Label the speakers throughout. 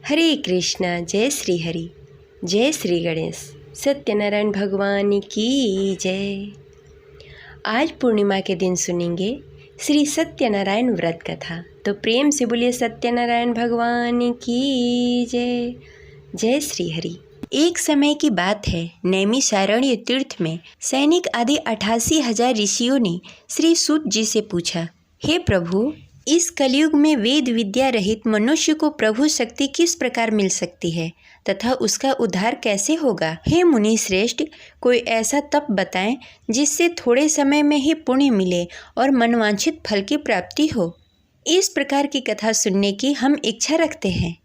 Speaker 1: हरे कृष्णा। जय श्री हरि। जय श्री गणेश। सत्यनारायण भगवान की जय। आज पूर्णिमा के दिन सुनेंगे श्री सत्यनारायण व्रत कथा। तो प्रेम से बोलिए सत्यनारायण भगवान की जय। जय श्री हरि। एक समय की बात है, नैमिषारण्य तीर्थ में सैनिक आदि 88,000 ऋषियों ने श्री सूत जी से पूछा, हे प्रभु, इस कलयुग में वेद विद्या रहित मनुष्य को प्रभु शक्ति किस प्रकार मिल सकती है तथा उसका उद्धार कैसे होगा? हे मुनि श्रेष्ठ, कोई ऐसा तप बताएं जिससे थोड़े समय में ही पुण्य मिले और मनवांछित फल की प्राप्ति हो। इस प्रकार की कथा सुनने की हम इच्छा रखते हैं।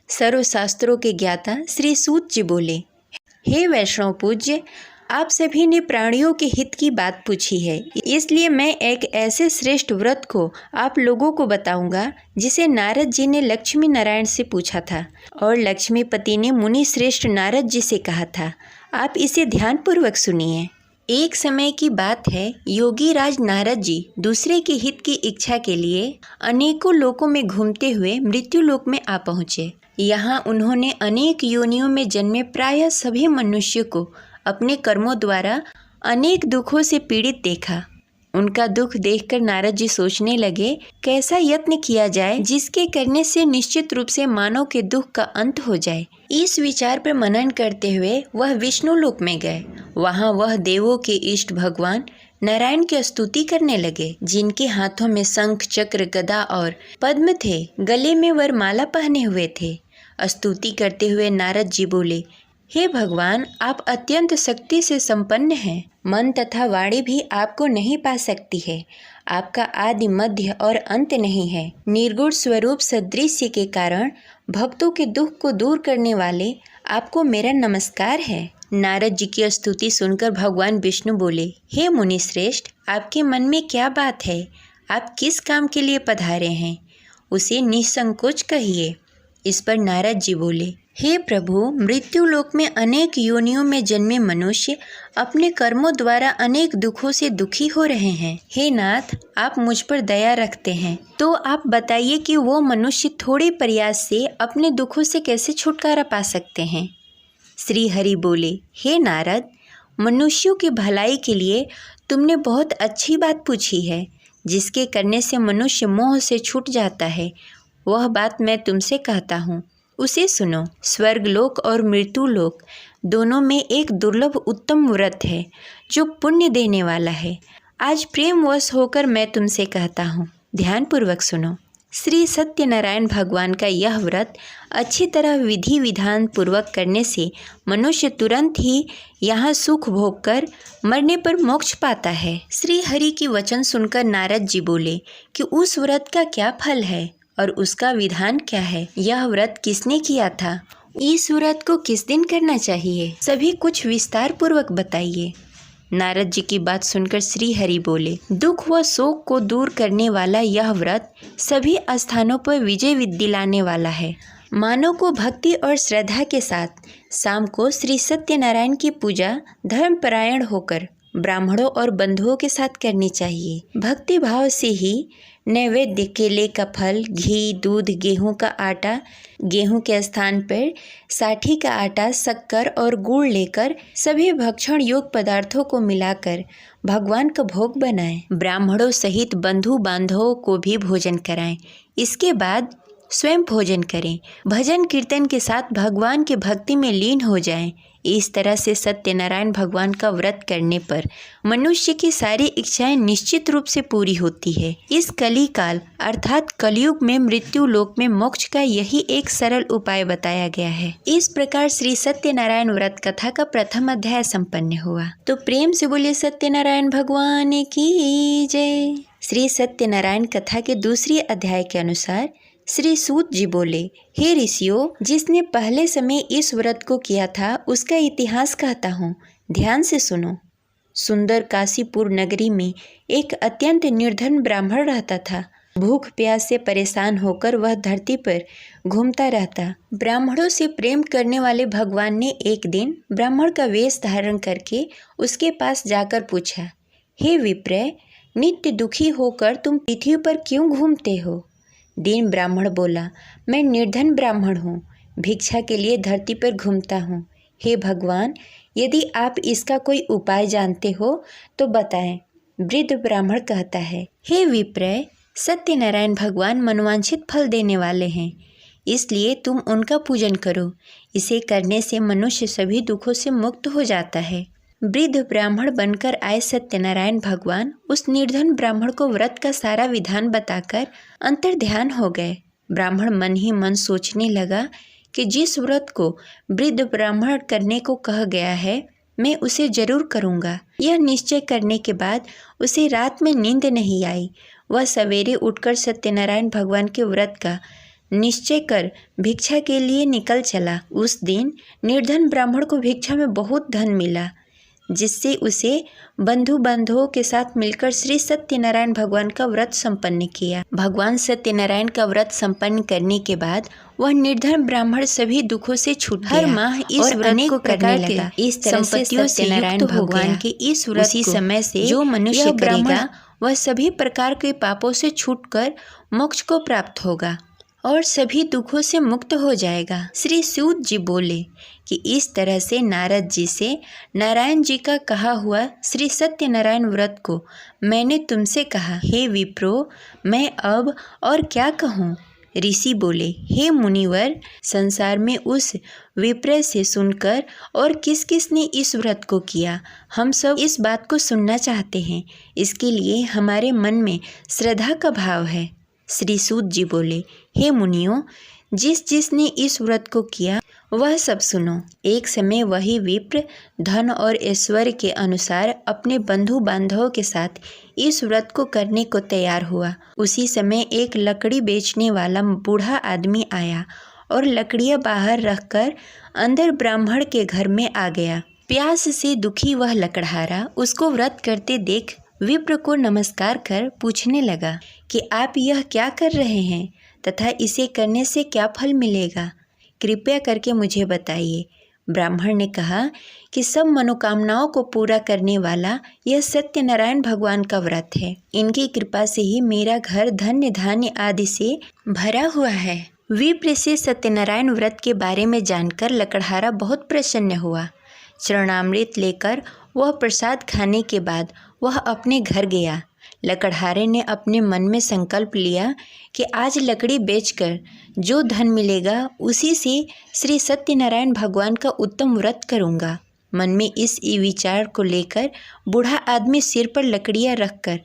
Speaker 1: सर्वशास्त्रों के ज्ञाता श्री सूत जी बोले, हे वैष्णव पूज्य, आप सभी ने प्राणियों के हित की बात पूछी है, इसलिए मैं एक ऐसे श्रेष्ठ व्रत को आप लोगों को बताऊंगा जिसे नारद जी ने लक्ष्मी नारायण से पूछा था और लक्ष्मीपति ने मुनि श्रेष्ठ नारद जी से कहा था। आप इसे ध्यानपूर्वक सुनिए। एक समय की बात है, योगी राज नारद जी दूसरे के हित की इच्छा के लिए अनेकों लोकों में घूमते हुए मृत्यु लोक में आ पहुँचे। यहाँ उन्होंने अनेक योनियों में जन्मे प्रायः सभी मनुष्यों को अपने कर्मों द्वारा अनेक दुखों से पीड़ित देखा। उनका दुख देखकर नारद जी सोचने लगे, कैसा यत्न किया जाए जिसके करने से निश्चित रूप से मानव के दुख का अंत हो जाए। इस विचार पर मनन करते हुए वह विष्णु लोक में गए। वहाँ वह देवों के इष्ट भगवान नारायण की स्तुति करने लगे, जिनके हाथों में शंख चक्र गदा और पद्म थे। गले में वरमाला पहने हुए थे। स्तुति करते हुए नारद जी बोले, हे भगवान, आप अत्यंत शक्ति से संपन्न हैं। मन तथा वाणी भी आपको नहीं पा सकती है। आपका आदि मध्य और अंत नहीं है। निर्गुण स्वरूप सदृश्य के कारण भक्तों के दुख को दूर करने वाले आपको मेरा नमस्कार है। नारद जी की स्तुति सुनकर भगवान विष्णु बोले, हे मुनि श्रेष्ठ, आपके मन में क्या बात है? आप किस काम के लिए पधारे हैं? उसे निसंकोच कहिए। इस पर नारद जी बोले, हे प्रभु, मृत्यु लोक में अनेक योनियों में जन्मे मनुष्य अपने कर्मों द्वारा अनेक दुखों से दुखी हो रहे हैं। हे नाथ, आप मुझ पर दया रखते हैं, तो आप बताइए कि वो मनुष्य थोड़े प्रयास से अपने दुखों से कैसे छुटकारा पा सकते हैं। श्री हरि बोले, हे नारद, मनुष्यों की भलाई के लिए तुमने बहुत अच्छी बात पूछी है। जिसके करने से मनुष्य मोह से छूट जाता है, वह बात मैं तुमसे कहता हूँ, उसे सुनो। स्वर्गलोक और मृत्युलोक दोनों में एक दुर्लभ उत्तम व्रत है जो पुण्य देने वाला है। आज प्रेमवश होकर मैं तुमसे कहता हूँ, ध्यानपूर्वक सुनो। श्री सत्यनारायण भगवान का यह व्रत अच्छी तरह विधि विधान पूर्वक करने से मनुष्य तुरंत ही यहाँ सुख भोग कर मरने पर मोक्ष पाता है। श्री हरि की वचन सुनकर नारद जी बोले कि उस व्रत का क्या फल है और उसका विधान क्या है? यह व्रत किसने किया था? इस व्रत को किस दिन करना चाहिए? सभी कुछ विस्तार पूर्वक बताइए। नारद जी की बात सुनकर श्री हरि बोले, दुख व शोक को दूर करने वाला यह व्रत सभी स्थानों पर विजय दिलाने वाला है। मानव को भक्ति और श्रद्धा के साथ शाम को श्री सत्यनारायण की पूजा धर्मपरायण होकर ब्राह्मणों और बंधुओं के साथ करनी चाहिए। भक्ति भाव से ही नैवेद्य, केले का फल, घी, दूध, गेहूं का आटा, गेहूं के स्थान पर साठी का आटा, शक्कर और गुड़ लेकर सभी भक्षण योग्य पदार्थों को मिलाकर भगवान का भोग बनाएं। ब्राह्मणों सहित बंधु बांधवों को भी भोजन कराएं। इसके बाद स्वयं भोजन करें। भजन कीर्तन के साथ भगवान के भक्ति में लीन हो जाएं। इस तरह से सत्यनारायण भगवान का व्रत करने पर मनुष्य की सारी इच्छाएं निश्चित रूप से पूरी होती है। इस कली काल अर्थात कलयुग में मृत्यु लोक में मोक्ष का यही एक सरल उपाय बताया गया है। इस प्रकार श्री सत्यनारायण व्रत कथा का प्रथम अध्याय संपन्न हुआ। तो प्रेम से बोलिए सत्यनारायण भगवान की जय। श्री सत्यनारायण कथा के दूसरे अध्याय के अनुसार श्री सूत जी बोले, हे ऋषियों, जिसने पहले समय इस व्रत को किया था उसका इतिहास कहता हूँ, ध्यान से सुनो। सुंदर काशीपुर नगरी में एक अत्यंत निर्धन ब्राह्मण रहता था। भूख प्यास से परेशान होकर वह धरती पर घूमता रहता। ब्राह्मणों से प्रेम करने वाले भगवान ने एक दिन ब्राह्मण का वेश धारण करके उसके पास जाकर पूछा, हे विप्र, नित्य दुखी होकर तुम पृथ्वी पर क्यों घूमते हो? दीन ब्राह्मण बोला, मैं निर्धन ब्राह्मण हूँ।
Speaker 2: भिक्षा के लिए धरती पर घूमता हूँ। हे भगवान, यदि आप इसका कोई उपाय जानते हो तो बताएं। वृद्ध ब्राह्मण कहता है, हे विप्रय, सत्यनारायण भगवान मनोवांछित फल देने वाले हैं, इसलिए तुम उनका पूजन करो। इसे करने से मनुष्य सभी दुखों से मुक्त हो जाता है। वृद्ध ब्राह्मण बनकर आए सत्यनारायण भगवान उस निर्धन ब्राह्मण को व्रत का सारा विधान बताकर अंतर्ध्यान हो गए। ब्राह्मण मन ही मन सोचने लगा कि जिस व्रत को वृद्ध ब्राह्मण करने को कहा गया है, मैं उसे जरूर करूँगा। यह निश्चय करने के बाद उसे रात में नींद नहीं आई। वह सवेरे उठकर सत्यनारायण भगवान के व्रत का निश्चय कर भिक्षा के लिए निकल चला। उस दिन निर्धन ब्राह्मण को भिक्षा में बहुत धन मिला, जिससे उसे बंधु बांधवों के साथ मिलकर श्री सत्यनारायण भगवान का व्रत संपन्न किया। भगवान सत्यनारायण का व्रत संपन्न करने के बाद वह निर्धन ब्राह्मण सभी दुखों से छूट गया। हर माह इस व्रत को करने लगा। इस तरह से सत्यनारायण भगवान के इस व्रत उसी समय से जो मनुष्य करेगा वह सभी प्रकार के पापों से छूटकर मोक्ष को प्राप्त होगा और सभी दुखों से मुक्त हो जाएगा। श्री सूत जी बोले कि इस तरह से नारद जी से नारायण जी का कहा हुआ श्री सत्यनारायण व्रत को मैंने तुमसे कहा। हे विप्रो, मैं अब और क्या कहूँ। ऋषि बोले, हे मुनिवर, संसार में उस विप्र से सुनकर और किस किस ने इस व्रत को किया, हम सब इस बात को सुनना चाहते हैं। इसके लिए हमारे मन में श्रद्धा का भाव है। श्री सूत जी बोले, हे मुनियों, जिस जिसने इस व्रत को किया वह सब सुनो। एक समय वही विप्र धन और ऐश्वर्य के अनुसार अपने बंधु बांधवों के साथ इस व्रत को करने को तैयार हुआ। उसी समय एक लकड़ी बेचने वाला बूढ़ा आदमी आया और लकड़ियां बाहर रखकर अंदर ब्राह्मण के घर में आ गया। प्यास से दुखी वह लकड़हारा उसको व्रत करते देख विप्र को नमस्कार कर पूछने लगा कि आप यह क्या कर रहे हैं तथा इसे करने से क्या फल मिलेगा, कृपया करके मुझे बताइए। ब्राह्मण ने कहा कि सब मनोकामनाओं को पूरा करने वाला यह सत्यनारायण भगवान का व्रत है। इनकी कृपा से ही मेरा घर धन्य धान्य आदि से भरा हुआ है। विप्र से सत्यनारायण व्रत के बारे में जानकर लकड़हारा बहुत प्रसन्न हुआ। चरणामृत लेकर वह प्रसाद खाने के बाद वह अपने घर गया। लकड़हारे ने अपने मन में संकल्प लिया कि आज लकड़ी बेचकर जो धन मिलेगा उसी से श्री सत्यनारायण भगवान का उत्तम व्रत करूँगा। मन में इस विचार को लेकर बूढ़ा आदमी सिर पर लकड़ियाँ रखकर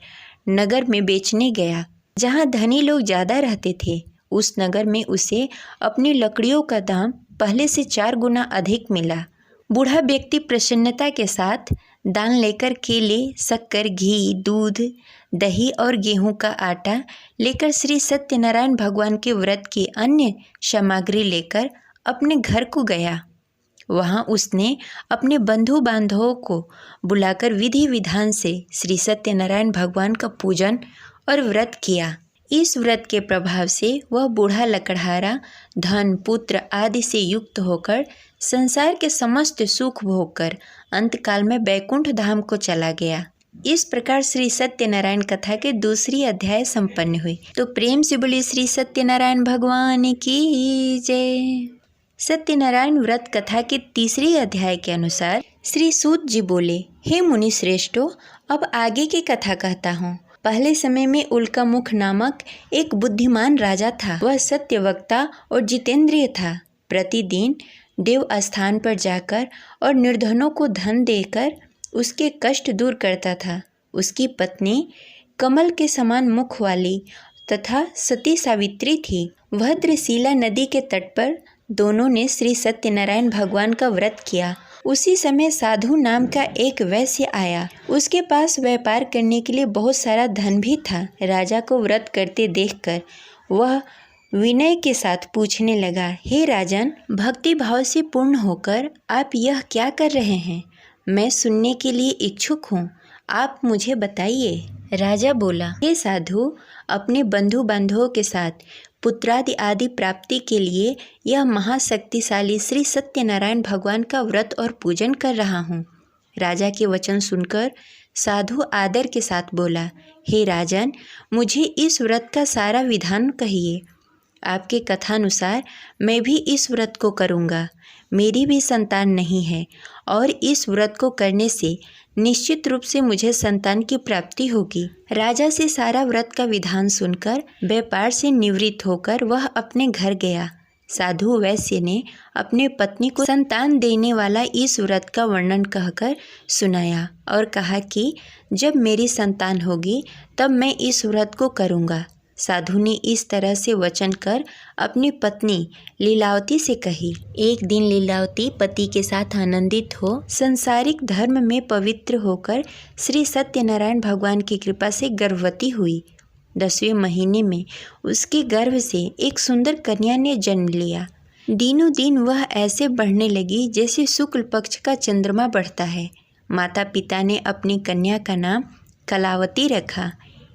Speaker 2: नगर में बेचने गया। जहाँ धनी लोग ज़्यादा रहते थे, उस नगर में उसे अपनी लकड़ियों का दाम पहले से 4 गुना अधिक मिला। बूढ़ा व्यक्ति प्रसन्नता के साथ दान लेकर केले, शक्कर, घी, दूध, दही और गेहूं का आटा लेकर श्री सत्यनारायण भगवान के व्रत की अन्य सामग्री लेकर अपने घर को गया। वहां उसने अपने बंधु बांधवों को बुलाकर विधि विधान से श्री सत्यनारायण भगवान का पूजन और व्रत किया। इस व्रत के प्रभाव से वह बूढ़ा लकड़हारा धन, पुत्र आदि से युक्त होकर संसार के समस्त सुख भोगकर अंतकाल में बैकुंठ धाम को चला गया। इस प्रकार श्री सत्यनारायण कथा के दूसरी अध्याय संपन्न हुई। तो प्रेम से बोली श्री सत्यनारायण भगवान की जय। सत्यनारायण व्रत कथा के तीसरी अध्याय के अनुसार श्री सूत जी बोले, हे मुनि श्रेष्ठो, अब आगे की कथा कहता हूँ। पहले समय में उल्कामुख नामक एक बुद्धिमान राजा था। वह सत्यवक्ता और जितेंद्रिय था। प्रतिदिन देव स्थान पर जाकर और निर्धनों को धन देकर उसके कष्ट दूर करता था। उसकी पत्नी कमल के समान मुख वाली तथा सती सावित्री थी। भद्रशिला नदी के तट पर दोनों ने श्री सत्यनारायण भगवान का व्रत किया। उसी समय साधु नाम का एक वैश्य आया। उसके पास व्यापार करने के लिए बहुत सारा धन भी था। राजा को व्रत करते देखकर वह विनय के साथ पूछने लगा, हे राजन, भक्ति भाव से पूर्ण होकर आप यह क्या कर रहे हैं? मैं सुनने के लिए इच्छुक हूँ, आप मुझे बताइए। राजा बोला, हे साधु, अपने बंधु बांधवों के साथ पुत्रादि आदि प्राप्ति के लिए यह महाशक्तिशाली श्री सत्यनारायण भगवान का व्रत और पूजन कर रहा हूँ। राजा के वचन सुनकर साधु आदर के साथ बोला, हे राजन, मुझे इस व्रत का सारा विधान कहिए। आपके कथानुसार मैं भी इस व्रत को करूँगा। मेरी भी संतान नहीं है और इस व्रत को करने से निश्चित रूप से मुझे संतान की प्राप्ति होगी। राजा से सारा व्रत का विधान सुनकर व्यापार से निवृत्त होकर वह अपने घर गया। साधु वैश्य ने अपने पत्नी को संतान देने वाला इस व्रत का वर्णन कहकर सुनाया और कहा कि जब मेरी संतान होगी तब मैं इस व्रत को करूँगा। साधु ने इस तरह से वचन कर अपनी पत्नी लीलावती से कही। एक दिन लीलावती पति के साथ आनंदित हो संसारिक धर्म में पवित्र होकर श्री सत्यनारायण भगवान की कृपा से गर्भवती हुई। 10वें महीने में उसके गर्भ से एक सुंदर कन्या ने जन्म लिया। दिनों दिन वह ऐसे बढ़ने लगी जैसे शुक्ल पक्ष का चंद्रमा बढ़ता है। माता पिता ने अपनी कन्या का नाम कलावती रखा।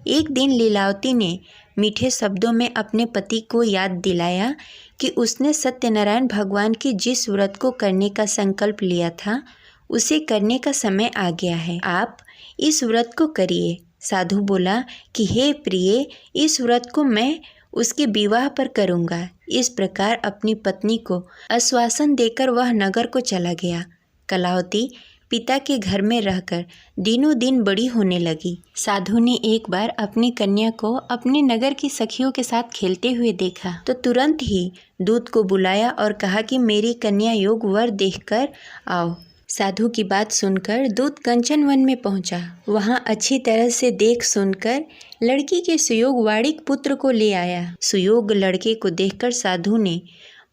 Speaker 2: एक दिन लीलावती ने मीठे शब्दों में अपने पति को याद दिलाया कि उसने सत्यनारायण भगवान के जिस व्रत को करने का संकल्प लिया था उसे करने का समय आ गया है। आप इस व्रत को करिए। साधु बोला कि हे प्रिय, इस व्रत को मैं उसके विवाह पर करूँगा। इस प्रकार अपनी पत्नी को आश्वासन देकर वह नगर को चला गया। कलावती पिता के घर में रहकर दिनों दिन बड़ी होने लगी। साधु ने एक बार अपनी कन्या को अपने नगर की सखियों के साथ खेलते हुए देखा तो तुरंत ही दूत को बुलाया और कहा कि मेरी कन्या योग वर देखकर आओ। साधु की बात सुनकर दूत कंचन वन में पहुंचा। वहां अच्छी तरह से देख सुनकर लड़की के सुयोग वाड़िक पुत्र को ले आया। सुयोग लड़के को देखकर साधु ने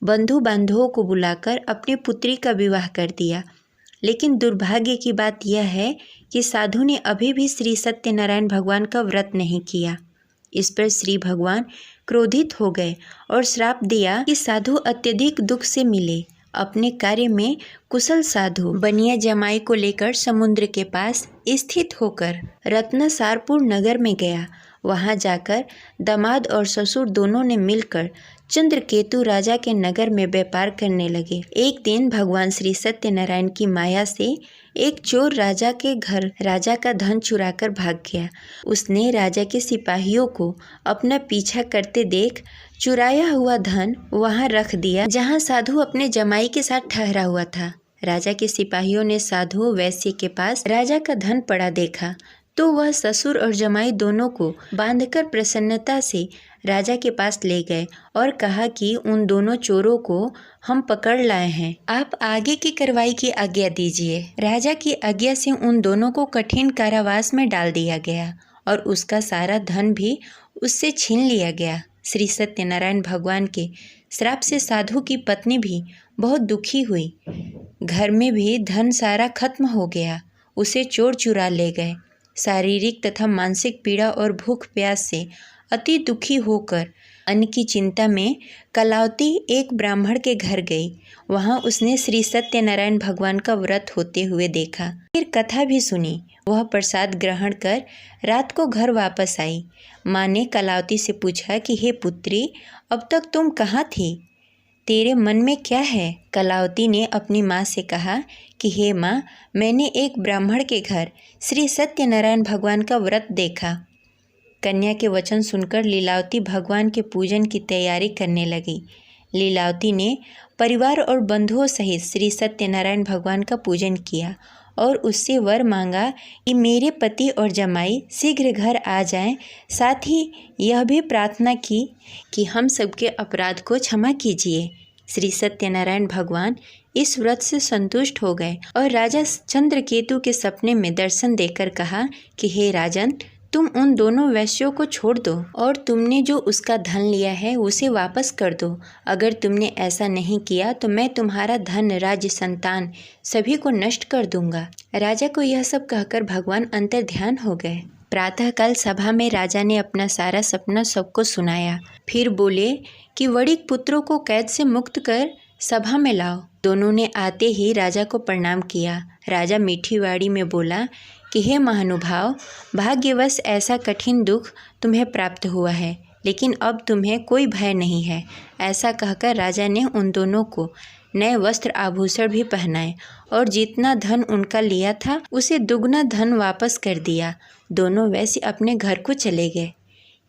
Speaker 2: बंधु बांधवों को बुलाकर अपनी पुत्री का विवाह कर दिया। लेकिन दुर्भाग्य की बात यह है कि साधु ने अभी भी श्री सत्यनारायण भगवान का व्रत नहीं किया। इस पर श्री भगवान क्रोधित हो गए और श्राप दिया कि साधु अत्यधिक दुख से मिले। अपने कार्य में कुशल साधु बनिया जमाई को लेकर समुद्र के पास स्थित होकर रत्नसारपुर नगर में गया। वहां जाकर दामाद और ससुर दोनों ने मिलकर चंद्रकेतु राजा के नगर में व्यापार करने लगे। एक दिन भगवान श्री सत्यनारायण की माया से एक चोर राजा के घर राजा का धन चुराकर भाग गया। उसने राजा के सिपाहियों को अपना पीछा करते देख चुराया हुआ धन वहां रख दिया जहां साधु अपने जमाई के साथ ठहरा हुआ था। राजा के सिपाहियों ने साधु वैश्य के पास राजा का धन पड़ा देखा तो वह ससुर और जमाई दोनों को बांधकर प्रसन्नता से राजा के पास ले गए और कहा कि उन दोनों चोरों को हम पकड़ लाए हैं, आप आगे की कार्रवाई की आज्ञा दीजिए। राजा की आज्ञा से उन दोनों को कठिन कारावास में डाल दिया गया और उसका सारा धन भी उससे छीन लिया गया। श्री सत्यनारायण भगवान के श्राप से साधु की पत्नी भी बहुत दुखी हुई। घर में भी धन सारा खत्म हो गया। उसे चोर चुरा ले गए। शारीरिक तथा मानसिक पीड़ा और भूख प्यास से अति दुखी होकर अन्न की चिंता में कलावती एक ब्राह्मण के घर गई। वहां उसने श्री सत्यनारायण भगवान का व्रत होते हुए देखा। फिर कथा भी सुनी। वह प्रसाद ग्रहण कर रात को घर वापस आई। माँ ने कलावती से पूछा कि हे पुत्री, अब तक तुम कहाँ थी? तेरे मन में क्या है? कलावती ने अपनी माँ से कहा कि हे माँ, मैंने एक ब्राह्मण के घर श्री सत्यनारायण भगवान का व्रत देखा। कन्या के वचन सुनकर लीलावती भगवान के पूजन की तैयारी करने लगी। लीलावती ने परिवार और बंधुओं सहित श्री सत्यनारायण भगवान का पूजन किया और उससे वर मांगा कि मेरे पति और जमाई शीघ्र घर आ जाएं। साथ ही यह भी प्रार्थना की कि हम सबके अपराध को क्षमा कीजिए। श्री सत्यनारायण भगवान इस व्रत से संतुष्ट हो गए और राजा चंद्रकेतु के सपने में दर्शन देकर कहा कि हे राजन, तुम उन दोनों वैश्यों को छोड़ दो और तुमने जो उसका धन लिया है उसे वापस कर दो। अगर तुमने ऐसा नहीं किया तो मैं तुम्हारा धन, राज्य, संतान सभी को नष्ट कर दूंगा। राजा को यह सब कहकर भगवान अंतर ध्यान हो गए। प्रातःकाल सभा में राजा ने अपना सारा सपना सबको सुनाया। फिर बोले कि वड़िक पुत्रों को कैद से मुक्त कर सभा में लाओ। दोनों ने आते ही राजा को प्रणाम किया। राजा मीठी वाणी में बोला कि हे महानुभाव, भाग्यवश ऐसा कठिन दुख तुम्हें प्राप्त हुआ है, लेकिन अब तुम्हें कोई भय नहीं है। ऐसा कहकर राजा ने उन दोनों को नए वस्त्र आभूषण भी पहनाए और जितना धन उनका लिया था उसे दुगना धन वापस कर दिया। दोनों वैसे अपने घर को चले गए।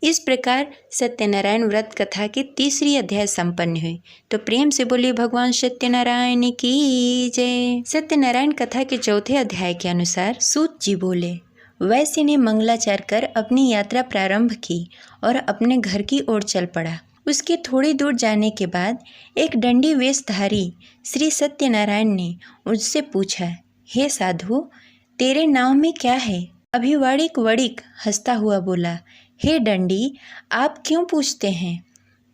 Speaker 2: इस प्रकार सत्यनारायण व्रत कथा की तीसरी अध्याय संपन्न हुई। तो प्रेम से बोलिए भगवान सत्यनारायण की जय। सत्यनारायण कथा के चौथे अध्याय के अनुसार सूत जी बोले, वैश्य ने मंगलाचार कर अपनी यात्रा प्रारंभ की और अपने घर की ओर चल पड़ा। उसके थोड़ी दूर जाने के बाद एक दंडी वेशधारी श्री सत्यनारायण ने उससे पूछा, हे साधु, तेरे नाव में क्या है? अभिवाड़िक वड़िक हंसता हुआ बोला, हे दंडी, आप क्यों पूछते हैं?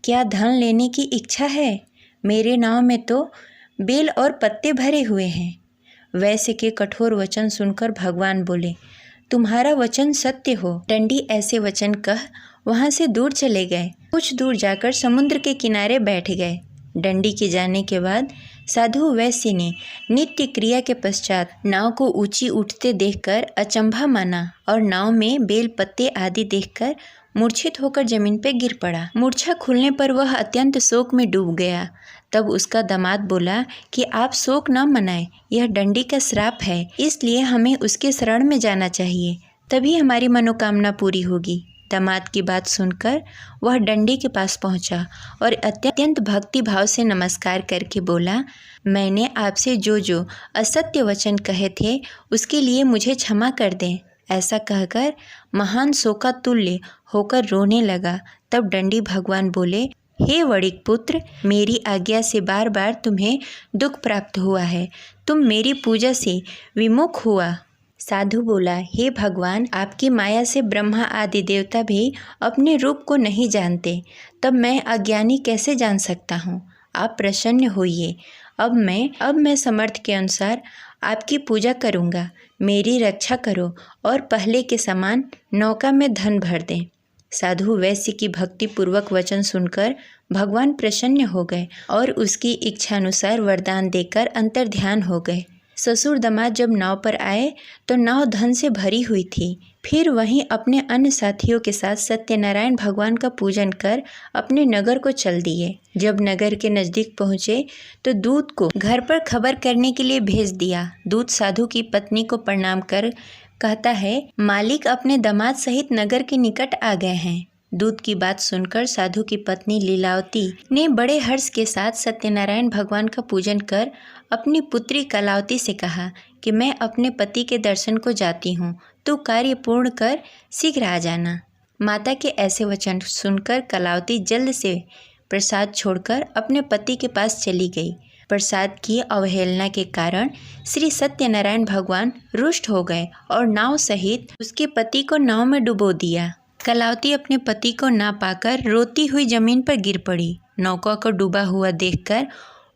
Speaker 2: क्या धन लेने की इच्छा है? मेरे नाव में तो बेल और पत्ते भरे हुए हैं। वैश्य के कठोर वचन सुनकर भगवान बोले, तुम्हारा वचन सत्य हो। दंडी ऐसे वचन कह वहाँ से दूर चले गए। कुछ दूर जाकर समुद्र के किनारे बैठ गए। दंडी के जाने के बाद साधु वैश्य ने नित्य क्रिया के पश्चात नाव को ऊंची उठते देखकर अचंभा माना और नाव में बेल पत्ते आदि देखकर मूर्छित होकर जमीन पर गिर पड़ा। मूर्छा खुलने पर वह अत्यंत शोक में डूब गया। तब उसका दामाद बोला कि आप शोक न मनाएं, यह दंडी का श्राप है, इसलिए हमें उसके शरण में जाना चाहिए, तभी हमारी मनोकामना पूरी होगी। दामाद की बात सुनकर वह दंडी के पास पहुंचा और अत्यंत भक्ति भाव से नमस्कार करके बोला, मैंने आपसे जो असत्य वचन कहे थे उसके लिए मुझे क्षमा कर दें। ऐसा कहकर महान शोकातुल्य होकर रोने लगा। तब दंडी भगवान बोले, हे वड़िक पुत्र, मेरी आज्ञा से बार बार तुम्हें दुख प्राप्त हुआ है, तुम मेरी पूजा से विमुख हुआ। साधु बोला, हे भगवान, आपकी माया से ब्रह्मा आदि देवता भी अपने रूप को नहीं जानते, तब मैं अज्ञानी कैसे जान सकता हूँ? आप प्रसन्न होइए। अब मैं समर्थ के अनुसार आपकी पूजा करूँगा। मेरी रक्षा करो और पहले के समान नौका में धन भर दें। साधु वैश्य की भक्ति पूर्वक वचन सुनकर भगवान प्रसन्न हो गए और उसकी इच्छानुसार वरदान देकर अंतर्ध्यान हो गए। ससुर दामाद जब नाव पर आए तो नाव धन से भरी हुई थी। फिर वहीं अपने अन्य साथियों के साथ सत्यनारायण भगवान का पूजन कर अपने नगर को चल दिए। जब नगर के नज़दीक पहुँचे तो दूत को घर पर खबर करने के लिए भेज दिया। दूत साधु की पत्नी को प्रणाम कर कहता है, मालिक अपने दामाद सहित नगर के निकट आ गए हैं। दूत की बात सुनकर साधु की पत्नी लीलावती ने बड़े हर्ष के साथ सत्यनारायण भगवान का पूजन कर अपनी पुत्री कलावती से कहा कि मैं अपने पति के दर्शन को जाती हूँ, तू कार्य पूर्ण कर शीघ्र आ जाना। माता के ऐसे वचन सुनकर कलावती जल्द से प्रसाद छोड़कर अपने पति के पास चली गई। प्रसाद की अवहेलना के कारण श्री सत्यनारायण भगवान रुष्ट हो गए और नाव सहित उसके पति को नाव में डुबो दिया। कलावती अपने पति को ना पाकर रोती हुई जमीन पर गिर पड़ी। नौका को डूबा हुआ देखकर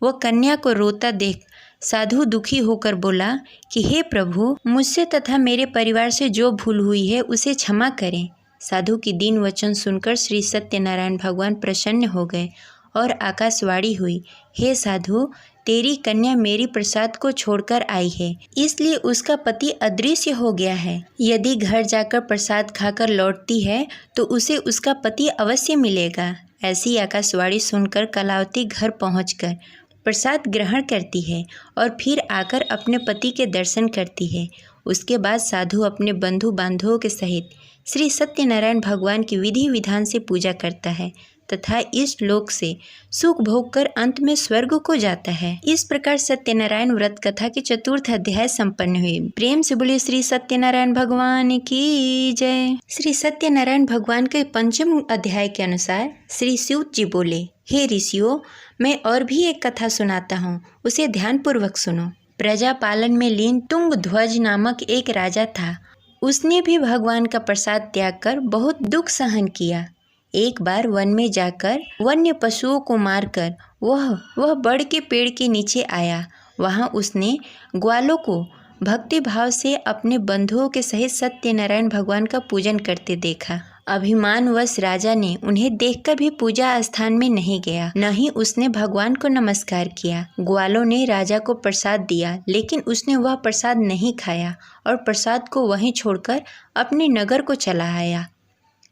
Speaker 2: वह कन्या को रोता देख साधु दुखी होकर बोला कि हे प्रभु, मुझसे तथा मेरे परिवार से जो भूल हुई है उसे क्षमा करें। साधु की दीन वचन सुनकर श्री सत्यनारायण भगवान प्रसन्न हो गए और आकाशवाणी हुई, हे साधु, तेरी कन्या मेरी प्रसाद को छोड़कर आई है, इसलिए उसका पति अदृश्य हो गया है। यदि घर जाकर प्रसाद खाकर लौटती है तो उसे उसका पति अवश्य मिलेगा। ऐसी आकाशवाणी सुनकर कलावती घर पहुंचकर प्रसाद ग्रहण करती है और फिर आकर अपने पति के दर्शन करती है। उसके बाद साधु अपने बंधु बांधवों के सहित श्री सत्यनारायण भगवान की विधि विधान से पूजा करता है तथा इस लोक से सुख भोग कर अंत में स्वर्ग को जाता है। इस प्रकार सत्यनारायण व्रत कथा की चतुर्थ अध्याय संपन्न हुई। प्रेम से बोलिए श्री सत्यनारायण भगवान की जय। श्री सत्यनारायण भगवान के पंचम अध्याय के अनुसार श्री सूत जी बोले, हे ऋषियों, मैं और भी एक कथा सुनाता हूँ, उसे ध्यान पूर्वक सुनो। प्रजा पालन में लीन तुंगध्वज नामक एक राजा था। उसने भी भगवान का प्रसाद त्याग कर बहुत दुख सहन किया। एक बार वन में जाकर वन्य पशुओं को मारकर वह बड़ के पेड़ के नीचे आया। वहाँ उसने ग्वालों को भक्ति भाव से अपने बंधुओं के सहित सत्यनारायण भगवान का पूजन करते देखा। अभिमानवश राजा ने उन्हें देखकर भी पूजा स्थान में नहीं गया, न ही उसने भगवान को नमस्कार किया। ग्वालों ने राजा को प्रसाद दिया, लेकिन उसने वह प्रसाद नहीं खाया और प्रसाद को वहीं छोड़कर अपने नगर को चला आया।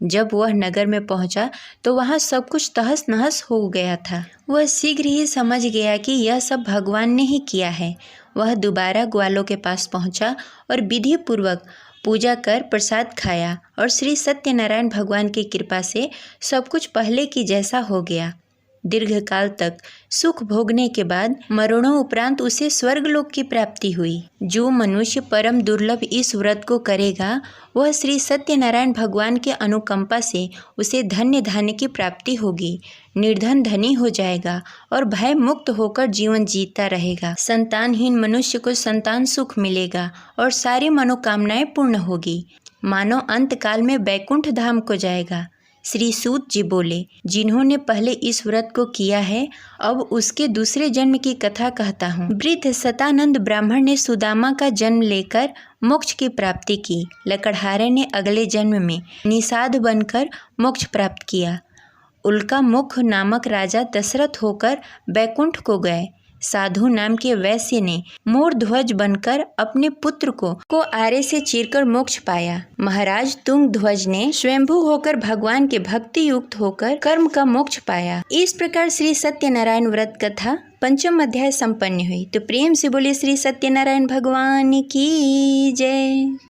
Speaker 2: जब वह नगर में पहुंचा तो वहां सब कुछ तहस नहस हो गया था। वह शीघ्र ही समझ गया कि यह सब भगवान ने ही किया है। वह दोबारा ग्वालों के पास पहुंचा और विधि पूर्वक पूजा कर प्रसाद खाया और श्री सत्यनारायण भगवान की कृपा से सब कुछ पहले की जैसा हो गया। दीर्घ काल तक सुख भोगने के बाद मरणों उपरांत उसे स्वर्गलोक की प्राप्ति हुई। जो मनुष्य परम दुर्लभ इस व्रत को करेगा वह श्री सत्यनारायण भगवान के अनुकंपा से उसे धन्य धान्य की प्राप्ति होगी, निर्धन धनी हो जाएगा और भय मुक्त होकर जीवन जीता रहेगा। संतानहीन मनुष्य को संतान सुख मिलेगा और सारी मनोकामनाएं पूर्ण होगी। मानव अंत काल में बैकुंठ धाम को जाएगा। श्री सूत जी बोले, जिन्होंने पहले इस व्रत को किया है अब उसके दूसरे जन्म की कथा कहता हूँ। वृद्ध सतानंद ब्राह्मण ने सुदामा का जन्म लेकर मोक्ष की प्राप्ति की। लकड़हारे ने अगले जन्म में निषाद बनकर मोक्ष प्राप्त किया। उल्का मुख नामक राजा दशरथ होकर बैकुंठ को गए। साधु नाम के वैश्य ने मोर ध्वज बनकर अपने पुत्र को आरे से चीरकर मोक्ष पाया। महाराज तुंग ध्वज ने स्वयंभू होकर भगवान के भक्ति युक्त होकर कर्म का मोक्ष पाया। इस प्रकार श्री सत्यनारायण व्रत कथा 5वां अध्याय संपन्न हुई। तो प्रेम से बोले श्री सत्यनारायण भगवान की जय।